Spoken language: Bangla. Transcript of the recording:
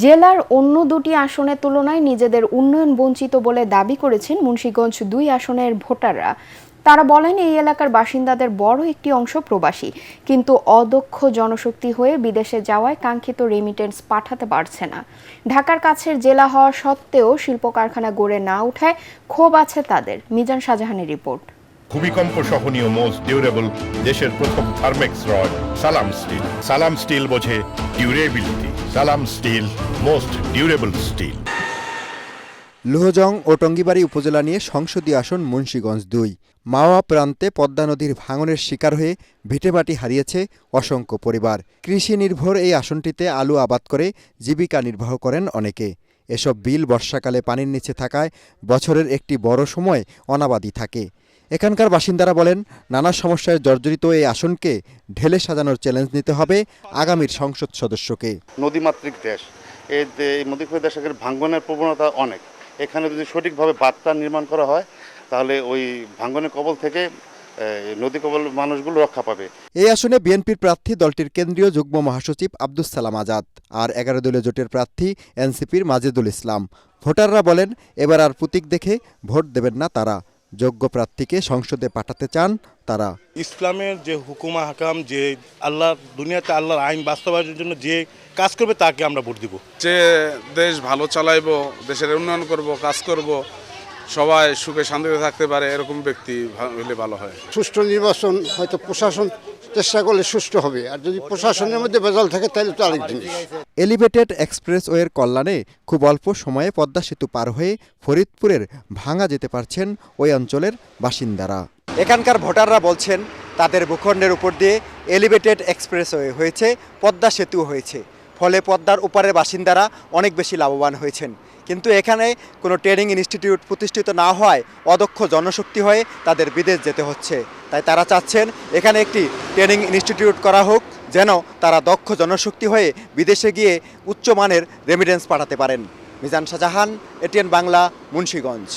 জেলার অন্য দুটি আসনের তুলনায় নিজেদের উন্নয়ন বঞ্চিত বলে দাবি করেছেন মুন্সিগঞ্জ ২ আসনের ভোটাররা। তারা বলেন, এই এলাকার বাসিন্দাদের বড় একটি অংশ প্রবাসী, কিন্তু অদক্ষ জনশক্তি হয়ে বিদেশে যাওয়ায় কাঙ্ক্ষিত রেমিটেন্স পাঠাতে পারছে না। ঢাকার কাছের জেলা হওয়া সত্ত্বেও শিল্প কারখানা গড়ে না ওঠায় ক্ষোভ আছে তাদের। মিজান শাহজাহানের রিপোর্ট। ভূমিকম্প সহনীয় মোস্ট ডিউরেবল দেশের প্রথম Thermex rod Salam steel. Salam steel বোঝে durability. Salam steel, most durable steel. Lohajang ও টঙ্গীবাড়ি উপজেলা নিয়ে সংসদীয় আসন মুন্সিগঞ্জ ২। মাওয়া প্রান্তে পদ্মা নদীর ভাঙনের শিকার হয়ে ভিটেমাটি হারিয়েছে অসংখ্য পরিবার। কৃষি নির্ভর এই আসনটিতে আলু আবাদ করে জীবিকা নির্বাহ করেন অনেকে। এসব বিল বর্ষাকালে পানির নিচে থাকায় বছরের একটি বড় সময় অনাবাদি থাকে। এখানকার বাসিন্দারা বলেন, নানা সমস্যায় জর্জরিত এই আসনকে ঢেলে সাজানোর চ্যালেঞ্জ নিতে হবে আগামীর সংসদ সদস্যকে। নদীমাতৃক দেশ, এই নদীমাতৃক দেশের ভাঙ্গনের প্রবণতা অনেক। এখানে যদি সঠিকভাবে বাঁধটা নির্মাণ করা হয় তাহলে ওই ভাঙ্গনের কবল থেকে নদী কবল মানুষগুলো রক্ষা পাবে। এই আসনে বিএনপির প্রার্থী দলটির কেন্দ্রীয় যুগ্ম মহাসচিব আব্দুস সালাম আজাদ, আর ১১ দলীয় জোটের প্রার্থী এনসিপির মাজেদুল ইসলাম। ভোটাররা বলেন, এবার আর প্রতীক দেখে ভোট দেবেন না তারা। যোগ্য প্রার্থীকে সংসদে পাঠাতে চান তারা। ইসলামের যে হুকুমা হাকাম, যে দুনিয়াতে আল্লাহর আইন বাস্তবায়নের জন্য যে কাজ করবে তাকে আমরা ভোট দিব। যে দেশ ভালো চালাইবো, দেশের উন্নয়ন করব, কাজ করব, সবাই সুখে শান্তিতে থাকতে পারে, এরকম ব্যক্তি হলে ভালো হয়। সুষ্ঠু নির্বাচন হয়তো প্রশাসন চেষ্টা করলে সুষ্ঠু হবে, আর যদি প্রশাসনের মধ্যে ভেজাল থাকে তাহলে তো আরেক জিনিস। এলিভেটেড এক্সপ্রেসওয়ের কল্যাণে খুব অল্প সময়ে পদ্মা সেতু পার হয়ে ফরিদপুরের ভাঙা যেতে পারছেন ওই অঞ্চলের বাসিন্দারা। এখানকার ভোটাররা বলছেন, তাদের ভূখণ্ডের উপর দিয়ে এলিভেটেড এক্সপ্রেসওয়ে হয়েছে, পদ্মা সেতু হয়েছে, ফলে পদ্মার ওপারের বাসিন্দারা অনেক বেশি লাভবান হয়েছেন। কিন্তু এখানে কোনো ট্রেনিং ইনস্টিটিউট প্রতিষ্ঠিত না হওয়ায় অদক্ষ জনশক্তি হয়ে তাদের বিদেশ যেতে হচ্ছে। তাই তারা চাচ্ছেন এখানে একটি ট্রেনিং ইনস্টিটিউট করা হোক, যেন তারা দক্ষ জনশক্তি হয়ে বিদেশে গিয়ে উচ্চমানের রেমিটেন্স পাঠাতে পারেন। মিজান শাহজাহান, এটিএন বাংলা, মুন্সিগঞ্জ।